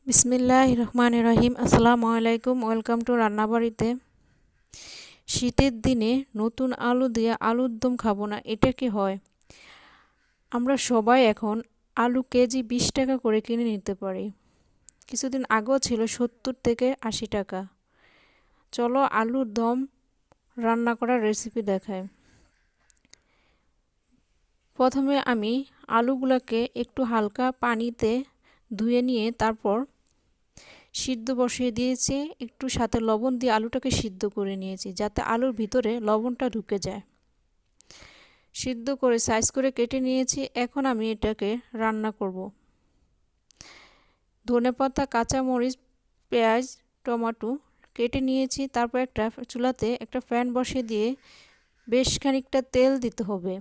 বিসমিল্লাহির রহমানির রহিম। আসসালামু আলাইকুম। ওয়েলকাম টু রান্নাবাড়িতে। শীতের দিনে নতুন আলু দিয়ে আলুর দম খাবো না, এটা কি হয়? আমরা সবাই এখন আলু কেজি 20 টাকা করে কিনে নিতে পারি। কিছুদিন আগেও ছিল 70 থেকে 80 টাকা। চলো আলুর দম রান্না করার রেসিপি দেখাই। প্রথমে আমি আলুগুলোকে একটু হালকা পানিতে ধুয়ে নিয়ে তারপর সিদ্ধ বসিয়ে দিয়েছি। একটু সাথে লবণ দিয়ে আলুটাকে সিদ্ধ করে নিয়েছি যাতে আলুর ভিতরে লবণটা ঢুকে যায়। সিদ্ধ করে সাইজ করে কেটে নিয়েছি। এখন আমি এটাকে রান্না করব। ধনেপাতা, কাঁচামরিচ, পেঁয়াজ, টমেটো কেটে নিয়েছি। তারপর চুলাতে একটা প্যান বসিয়ে দিয়ে বেশ খানিকটা তেল দিতে হবে।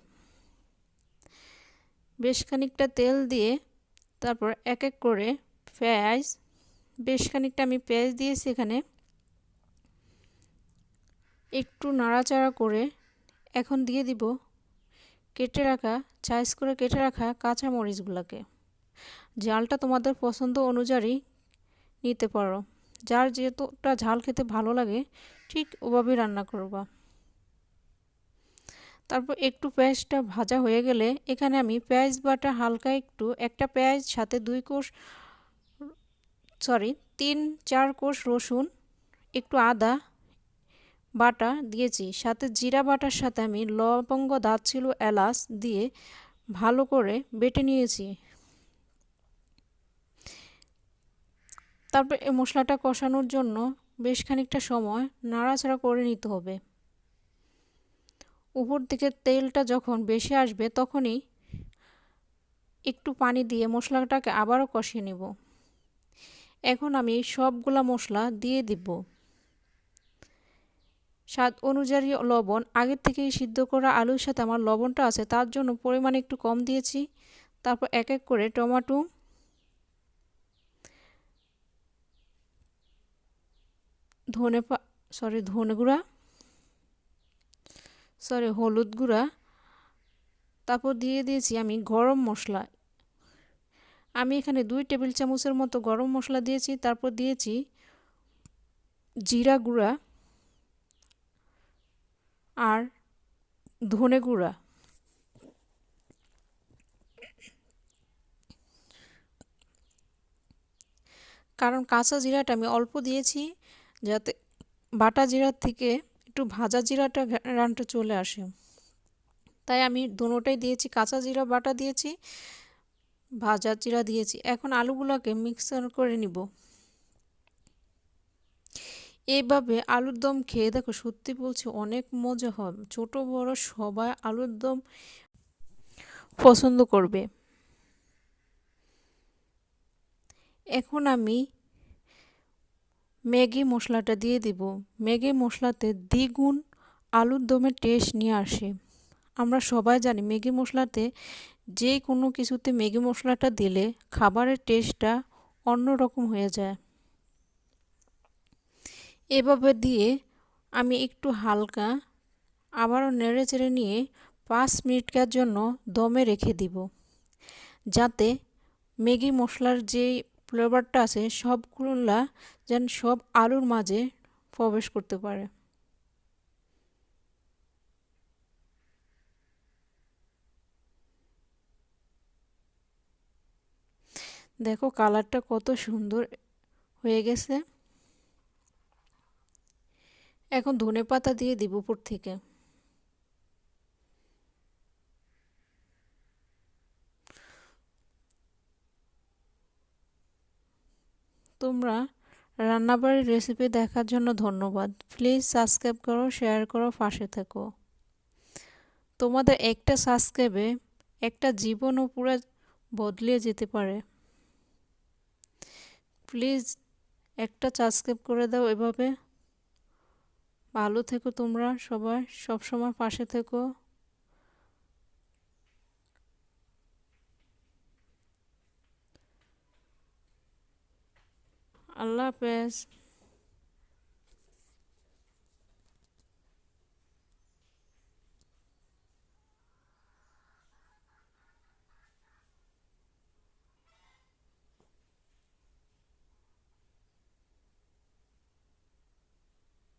বেশ খানিকটা তেল দিয়ে তারপর এক এক করে পেঁয়াজ, বেশ খানিকটা আমি পেঁয়াজ দিয়েছি। এখানে একটু নাড়াচাড়া করে এখন দিয়ে দিব কেটে রাখা, সাইজ করে কেটে রাখা কাঁচামরিচগুলোকে। ঝালটা তোমাদের পছন্দ অনুযায়ী নিতে পারো। যার যেতটা ঝাল খেতে ভালো লাগে ঠিক ওভাবেই রান্না করবা। তারপর একটু পেঁয়াজটা ভাজা হয়ে গেলে এখানে আমি পেঁয়াজ বাটা হালকা একটা পেঁয়াজ সাথে 3-4 কোষ রসুন, একটু আদা বাটা দিয়েছি। সাথে জিরা বাটার সাথে আমি লবঙ্গ, দারচিনি, এলাচ দিয়ে ভালো করে বেটে নিয়েছি। তারপর এই মশলাটা কষানোর জন্য বেশ খানিকটা সময় নাড়াচাড়া করে নিতে হবে। উপর থেকে তেলটা যখন বেশি আসবে তখনই একটু পানি দিয়ে মশলাটাকে আবারও কষিয়ে নেব। এখন আমি সবগুলা মশলা দিয়ে দিব। স্বাদ অনুযায়ী লবণ, আগের থেকেই সিদ্ধ করা আলুর সাথে আমার লবণটা আছে তার জন্য পরিমাণ একটু কম দিয়েছি। তারপর এক এক করে টমেটো, ধনে গুঁড়া, হলুদ গুঁড়া, তারপর দিয়ে দিয়েছি আমি গরম মশলা। আমি এখানে 2 টেবিল চামচের মতো গরম মশলা দিয়েছি। তারপর দিয়েছি জিরা গুঁড়া আর ধনে গুঁড়া। কারণ কাঁচা জিরাটা আমি অল্প দিয়েছি যাতে বাটা জিরার থেকে একটু ভাজা জিরাটা ঘ্রাণটা চলে আসে। তাই আমি দুটোটাই দিয়েছি, কাঁচা জিরা বাটা দিয়েছি, ভাজা জিরা দিয়েছি। এখন আলুগুলোকে মিক্সার করে নিব। এইভাবে আলুর দম খেয়ে দেখো, সত্যি বলছি অনেক মজা হবে। ছোট বড় সবাই আলুর দম পছন্দ করবে। এখন আমি ম্যাগি মশলাটা দিয়ে দিব। ম্যাগি মশলাতে দ্বিগুণ আলুর দমের টেস্ট নিয়ে আসে। আমরা সবাই জানি ম্যাগি মশলাতে যে কোনো কিছুতে ম্যাগি মশলাটা দিলে খাবারের টেস্টটা অন্যরকম হয়ে যায়। এভাবে দিয়ে আমি একটু হালকা আবারও নেড়ে চেড়ে নিয়ে 5 মিনিটের জন্য দমে রেখে দিব যাতে ম্যাগি মশলার যে ফ্লেভারটা আছে সবগুলা যেন সব আলুর মাঝে প্রবেশ করতে পারে। দেখো কালারটা কত সুন্দর হয়ে গেছে। এখন ধনেপাতা দিয়ে দিব উপর থেকে। তোমরা রান্নাবাড়ির রেসিপি দেখার জন্য ধন্যবাদ। প্লিজ সাবস্ক্রাইব করো, শেয়ার করো, পাশে থেকো। তোমাদের একটা সাবস্ক্রাইবে একটা জীবনও পুরো বদলে যেতে পারে। প্লিজ একটা সাবস্ক্রাইব করে দাও। এভাবে ভালো থেকো তোমরা সবাই, সবসময় পাশে থেকো। আল্লাহ হাফেজ।